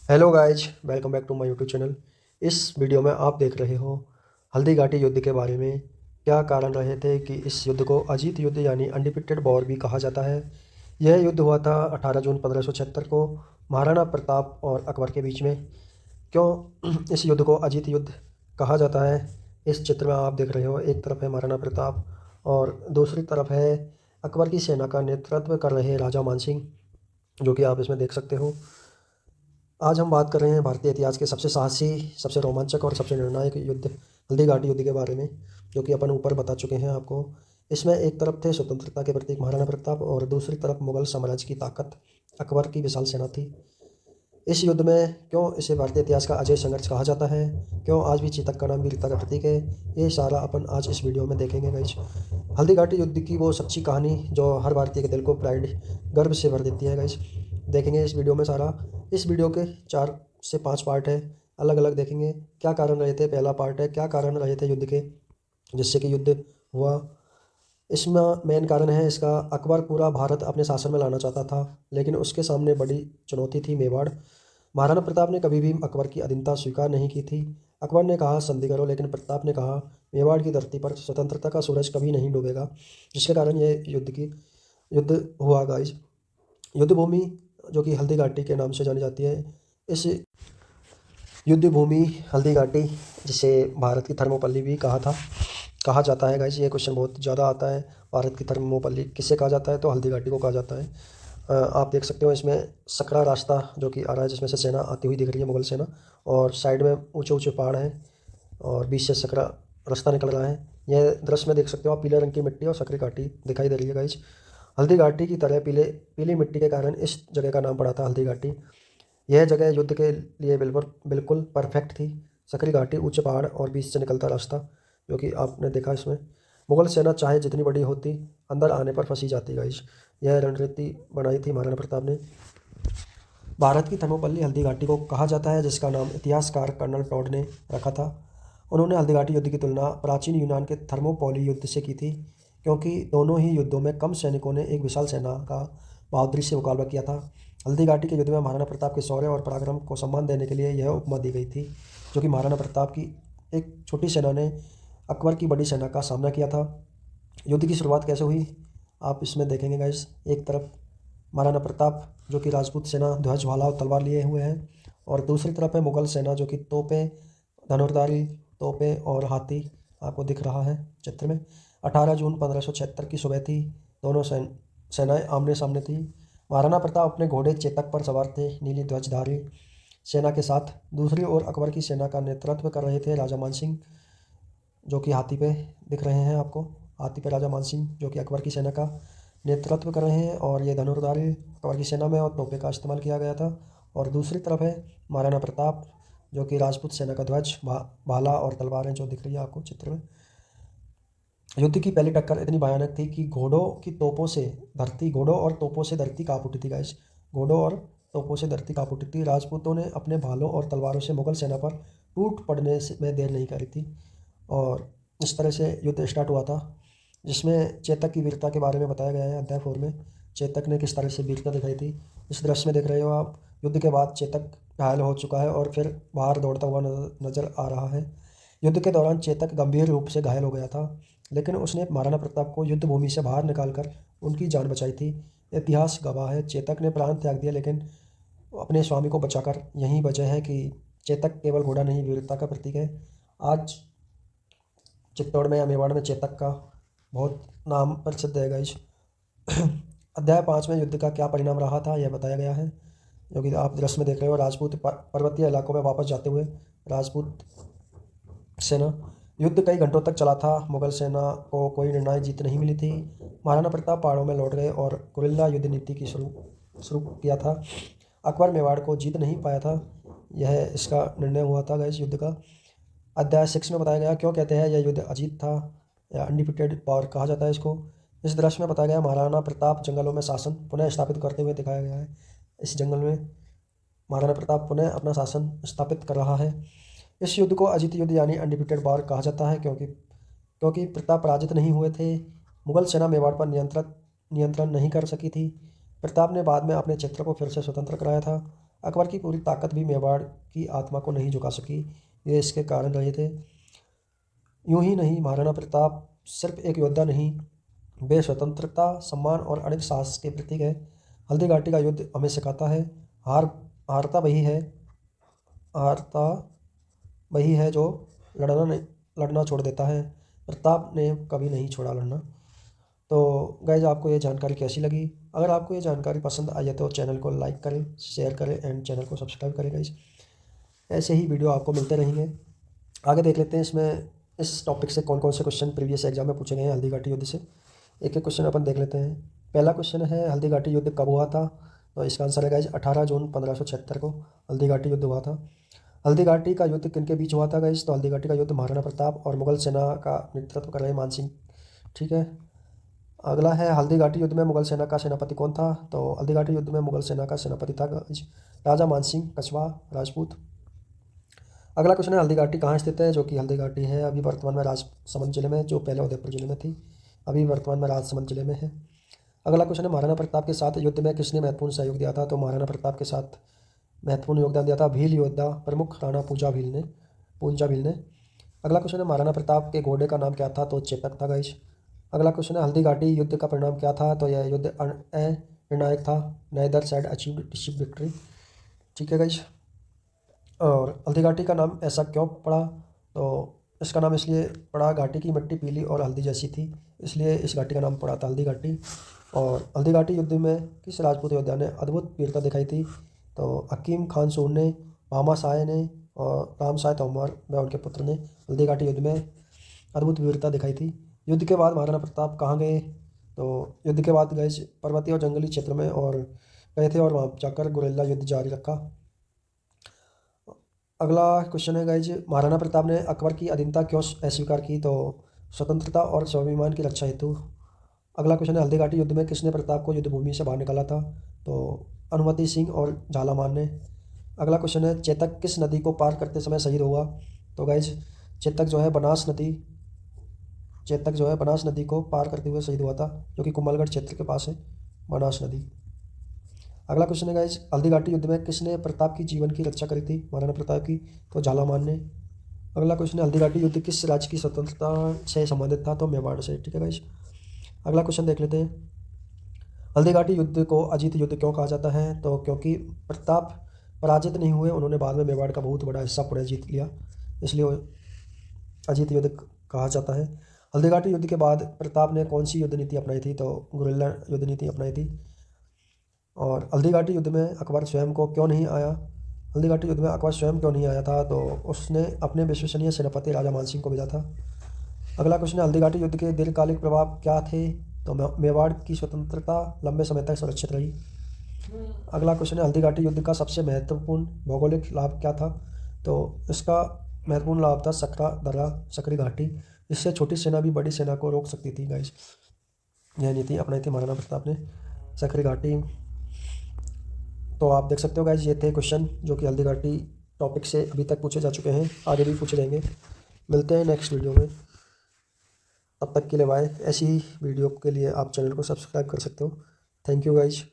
Hello guys, welcome back to my YouTube channel. इस video में आप देख रहे हो हल्दी घाटी युद्ध के बारे में। क्या कारण रहे थे कि इस युद्ध को अजीत युद्ध यानी अनडिफिटेड वॉर भी कहा जाता है। यह युद्ध हुआ था 18 जून 1576 को महाराणा प्रताप और अकबर के बीच में। क्यों इस युद्ध को अजीत युद्ध कहा जाता है? इस चित्र में आप देख रहे हो, एक तरफ है महाराणा प्रताप और दूसरी तरफ है अकबर की सेना का नेतृत्व कर रहे राजा मानसिंह, जो कि आप इसमें देख सकते हो। आज हम बात कर रहे हैं भारतीय इतिहास के सबसे साहसी, सबसे रोमांचक और सबसे निर्णायक युद्ध हल्दी घाटी युद्ध के बारे में, जो कि अपन ऊपर बता चुके हैं आपको। इसमें एक तरफ थे स्वतंत्रता के प्रतीक महाराणा प्रताप और दूसरी तरफ मुगल साम्राज्य की ताकत अकबर की विशाल सेना थी। इस युद्ध में क्यों इसे भारतीय इतिहास का अजय संघर्ष कहा जाता है, क्यों आज भी चेतक का नाम वीरता का प्रतीक है, ये सारा अपन आज इस वीडियो में देखेंगे गाइस। हल्दी घाटी युद्ध की वो सच्ची कहानी जो हर भारतीय के दिल को प्राइड, गर्व से भर देती है गाइस। देखेंगे इस वीडियो में सारा। इस वीडियो के 4 से 5 पार्ट है, अलग अलग देखेंगे। क्या कारण रहे थे, पहला पार्ट है क्या कारण रहे थे युद्ध के जिससे कि युद्ध हुआ। इसमें मेन कारण है इसका, अकबर पूरा भारत अपने शासन में लाना चाहता था, लेकिन उसके सामने बड़ी चुनौती थी मेवाड़। महाराणा प्रताप ने कभी भी अकबर की अधीनता स्वीकार नहीं की थी। अकबर ने कहा संधि करो, लेकिन प्रताप ने कहा मेवाड़ की धरती पर स्वतंत्रता का सूरज कभी नहीं डूबेगा। जिसके कारण ये युद्ध हुआ गाइस। युद्ध भूमि जो कि हल्दी घाटी के नाम से जानी जाती है। इस युद्ध भूमि हल्दी घाटी, जिसे भारत की थर्मोपल्ली भी कहा जाता है गाइस। ये क्वेश्चन बहुत ज़्यादा आता है, भारत की थर्मोपल्ली किससे कहा जाता है, तो हल्दी घाटी को कहा जाता है। आप देख सकते हो इसमें सकरा रास्ता जो कि आ रहा है, जिसमें से सेना आती हुई दिख रही है, मुगल सेना, और साइड में ऊंचे ऊंचे पहाड़ हैं और बीच से सकरा रास्ता निकल रहा है। यह दृश्य में देख सकते हो आप, पीले रंग की मिट्टी और सकरी घाटी दिखाई दे रही है गाइस। हल्दी घाटी की तरह पीली मिट्टी के कारण इस जगह का नाम पड़ा था हल्दी घाटी। यह जगह युद्ध के लिए बिल्कुल बिल्कुल परफेक्ट थी। सकरी घाटी, ऊंचे पहाड़ और बीच से निकलता रास्ता, जो कि आपने देखा इसमें। मुगल सेना चाहे जितनी बड़ी होती, अंदर आने पर फंसी जाती गाइस। यह रणनीति बनाई थी महाराणा प्रताप ने। भारत की थर्मोपल्ली हल्दी घाटी को कहा जाता है, जिसका नाम इतिहासकार कर्नल टॉड ने रखा था। उन्होंने हल्दी घाटी युद्ध की तुलना प्राचीन यूनान के थर्मोपोली युद्ध से की थी, क्योंकि दोनों ही युद्धों में कम सैनिकों ने एक विशाल सेना का बहादुरी से मुकाबला किया था। हल्दी घाटी के युद्ध में महाराणा प्रताप के शौर्य और पराक्रम को सम्मान देने के लिए यह उपमा दी गई थी, जो कि महाराणा प्रताप की एक छोटी सेना ने अकबर की बड़ी सेना का सामना किया था। युद्ध की शुरुआत कैसे हुई आप इसमें देखेंगे गाइस। एक तरफ महाराणा प्रताप जो कि राजपूत सेना ध्वज, भाला और तलवार लिए हुए हैं, और दूसरी तरफ है मुगल सेना जो कि तोपें, धनुर्धारी तोपें और हाथी आपको दिख रहा है चित्र में। 18 जून 1576 की सुबह थी। दोनों सेनाएं आमने सामने थी। महाराणा प्रताप अपने घोड़े चेतक पर सवार थे, नीली ध्वजधारी सेना के साथ। दूसरी ओर अकबर की सेना का नेतृत्व कर रहे थे राजा मानसिंह, जो कि हाथी पे दिख रहे हैं आपको। हाथी पे राजा मानसिंह जो कि अकबर की सेना का नेतृत्व कर रहे हैं, और ये धनुर्धारी अकबर की सेना में और तोपे का इस्तेमाल किया गया था। और दूसरी तरफ है महाराणा प्रताप जो कि राजपूत सेना का ध्वज, भाला और तलवारें जो दिख रही है आपको चित्र में। युद्ध की पहली टक्कर इतनी भयानक थी कि घोड़ों और तोपों से धरती कांप उठी थी गाइस। घोड़ों और तोपों से धरती कांप उठी थी। राजपूतों ने अपने भालों और तलवारों से मुगल सेना पर टूट पड़ने में देर नहीं करी थी, और इस तरह से युद्ध स्टार्ट हुआ था, जिसमें चेतक की वीरता के बारे में बताया गया है अध्याय 4 में। चेतक ने किस तरह से वीरता दिखाई थी, इस दृश्य में देख रहे हो आप। युद्ध के बाद चेतक घायल हो चुका है और फिर बाहर दौड़ता हुआ नजर आ रहा है। युद्ध के दौरान चेतक गंभीर रूप से घायल हो गया था, लेकिन उसने महाराणा प्रताप को युद्ध भूमि से बाहर निकालकर उनकी जान बचाई थी। इतिहास गवाह है, चेतक ने प्राण त्याग दिया लेकिन अपने स्वामी को बचाकर। यही वजह है कि चेतक केवल घोड़ा नहीं, वीरता का प्रतीक है। आज चित्तौड़ में या मेवाड़ में चेतक का बहुत नाम प्रसिद्ध है गाइस। अध्याय 5 में युद्ध का क्या परिणाम रहा था यह बताया गया है, जो कि आप दृश्य में देख रहे हो। राजपूत पर्वतीय इलाकों में वापस जाते हुए राजपूत सेना। युद्ध कई घंटों तक चला था। मुगल सेना को कोई निर्णायक जीत नहीं मिली थी। महाराणा प्रताप पहाड़ों में लौट गए और गुरिल्ला युद्ध नीति की शुरू किया था। अकबर मेवाड़ को जीत नहीं पाया था। यह इसका निर्णय हुआ था गाइस युद्ध का। अध्याय 6 में बताया गया क्यों कहते हैं यह युद्ध अजीत था या अनडिफिटेड पावर कहा जाता है इसको। इस दृश्य में बताया गया महाराणा प्रताप जंगलों में शासन पुनः स्थापित करते हुए दिखाया गया है। इस जंगल में महाराणा प्रताप पुनः अपना शासन स्थापित कर रहा है। इस युद्ध को अजीत युद्ध यानी अनडिफिटेड वॉर कहा जाता है, क्योंकि प्रताप पराजित नहीं हुए थे। मुगल सेना मेवाड़ पर नियंत्रण नहीं कर सकी थी। प्रताप ने बाद में अपने क्षेत्र को फिर से स्वतंत्र कराया था। अकबर की पूरी ताकत भी मेवाड़ की आत्मा को नहीं झुका सकी, ये इसके कारण रहे थे। यूं ही नहीं, महाराणा प्रताप सिर्फ एक योद्धा नहीं, वे स्वतंत्रता, सम्मान और अड़िग साहस के प्रतीक है। हल्दी घाटी का युद्ध हमें सिखाता है, हार हारता वही है हारता वही है जो लड़ना छोड़ देता है। प्रताप ने कभी नहीं छोड़ा लड़ना। तो गाइज, आपको ये जानकारी कैसी लगी? अगर आपको ये जानकारी पसंद आई है तो चैनल को लाइक करें, शेयर करें एंड चैनल को सब्सक्राइब करें गाइज। ऐसे ही वीडियो आपको मिलते रहेंगे। आगे देख लेते हैं इसमें इस टॉपिक से कौन कौन से क्वेश्चन प्रीवियस एग्जाम में पूछे गए हैं हल्दी घाटी युद्ध से। एक एक क्वेश्चन अपन देख लेते हैं। पहला क्वेश्चन है, हल्दी घाटी युद्ध कब हुआ था? तो इसका आंसर है गाइज 18 जून 1576 को हल्दी घाटी युद्ध हुआ था। हल्दी घाटी का युद्ध किन के बीच हुआ था गाइज? तो हल्दी घाटी का युद्ध महाराणा प्रताप और मुगल सेना का नेतृत्व कर रहे मान सिंह। ठीक है। अगला है, हल्दी घाटी युद्ध में मुगल सेना का सेनापति कौन था? तो हल्दी घाटी युद्ध में मुगल सेना का सेनापति था राजा मानसिंह कछवा राजपूत। अगला क्वेश्चन है, हल्दी घाटी कहाँ स्थित है? जो कि हल्दी घाटी है अभी वर्तमान में राजसमंद जिले में, जो पहले उदयपुर जिले में थी, अभी वर्तमान में राजसमंद जिले में है। अगला क्वेश्चन है, महाराणा प्रताप के साथ युद्ध में किसने महत्वपूर्ण सहयोग दिया था? तो महाराणा प्रताप के साथ महत्वपूर्ण योगदान दिया था भील योद्धा प्रमुख राणा पूंजा भील ने। अगला क्वेश्चन है, महाराणा प्रताप के घोड़े का नाम क्या था? तो चेतक था गाइज। अगला क्वेश्चन है, हल्दी घाटी युद्ध का परिणाम क्या था? तो यह युद्ध अनिर्णायक था, neither side achieved decisive victory. ठीक है गाइज। और हल्दी घाटी का नाम ऐसा क्यों पड़ा? तो इसका नाम इसलिए पड़ा, घाटी की मिट्टी पीली और हल्दी जैसी थी, इसलिए इस घाटी का नाम पड़ा था हल्दी घाटी। और हल्दी घाटी युद्ध में किस राजपूत योद्धा ने अद्भुत वीरता दिखाई थी? तो हकीम खान सूर ने, मामा साय ने और राम साय तोमर व उनके पुत्र ने हल्दी घाटी युद्ध में अद्भुत वीरता दिखाई थी। युद्ध के बाद महाराणा प्रताप कहाँ गए? तो युद्ध के बाद गए पर्वतीय और जंगली क्षेत्र में और गए थे और वहाँ जाकर गुरिल्ला युद्ध जारी रखा। अगला क्वेश्चन है गाइज, महाराणा प्रताप ने अकबर की अधीनता क्यों अस्वीकार की? तो स्वतंत्रता और स्वाभिमान की रक्षा हेतु। अगला क्वेश्चन है, हल्दी घाटी युद्ध में किसने प्रताप को युद्ध भूमि से बाहर निकाला था? तो अनुमति सिंह और झालामान ने। अगला क्वेश्चन है, चेतक किस नदी को पार करते समय शहीद हुआ? तो गाइज, चेतक जो है बनास नदी को पार करते हुए शहीद हुआ था, जो कि कुंभलगढ़ क्षेत्र के पास है बनास नदी। अगला क्वेश्चन है गाइज, हल्दी घाटी युद्ध में किसने प्रताप की जीवन की रक्षा करी थी? महाराणा प्रताप की। तो झालामान ने। अगला क्वेश्चन है, हल्दी घाटी युद्ध किस राज्य की स्वतंत्रता से संबंधित था? तो मेवाड़ से। ठीक है गाइज। अगला क्वेश्चन देख लेते हैं, हल्दी घाटी युद्ध को अजीत युद्ध क्यों कहा जाता है? तो क्योंकि प्रताप पराजित नहीं हुए, उन्होंने बाद में मेवाड़ का बहुत बड़ा हिस्सा पुनः जीत लिया, इसलिए अजीत युद्ध कहा जाता है। हल्दी घाटी युद्ध के बाद प्रताप ने कौन सी युद्ध नीति अपनाई थी? तो गुरिल्ला युद्ध नीति अपनाई थी। और हल्दी घाटी युद्ध में अकबर स्वयं को क्यों नहीं आया? हल्दी घाटी युद्ध में अकबर स्वयं क्यों नहीं आया था? तो उसने अपने विश्वसनीय सेनापति राजा मानसिंह को भेजा था। अगला क्वेश्चन है, हल्दी घाटी युद्ध के दीर्घकालिक प्रभाव क्या थे? तो मेवाड़ की स्वतंत्रता लंबे समय तक सुरक्षित रही। अगला क्वेश्चन है, हल्दी घाटी युद्ध का सबसे महत्वपूर्ण भौगोलिक लाभ क्या था? तो इसका महत्वपूर्ण लाभ था सकरा दर्रा, सकरी घाटी, इससे छोटी सेना भी बड़ी सेना को रोक सकती थी गाइस। यह नीति अपनाई थी महाराणा प्रताप ने, सकरी घाटी। तो आप देख सकते हो गाइस, ये थे क्वेश्चन जो कि हल्दी घाटी टॉपिक से अभी तक पूछे जा चुके हैं, आगे भी पूछे जाएंगे। मिलते हैं नेक्स्ट वीडियो में, तब तक के लिए बाय। ऐसी ही वीडियो के लिए आप चैनल को सब्सक्राइब कर सकते हो। Thank you guys.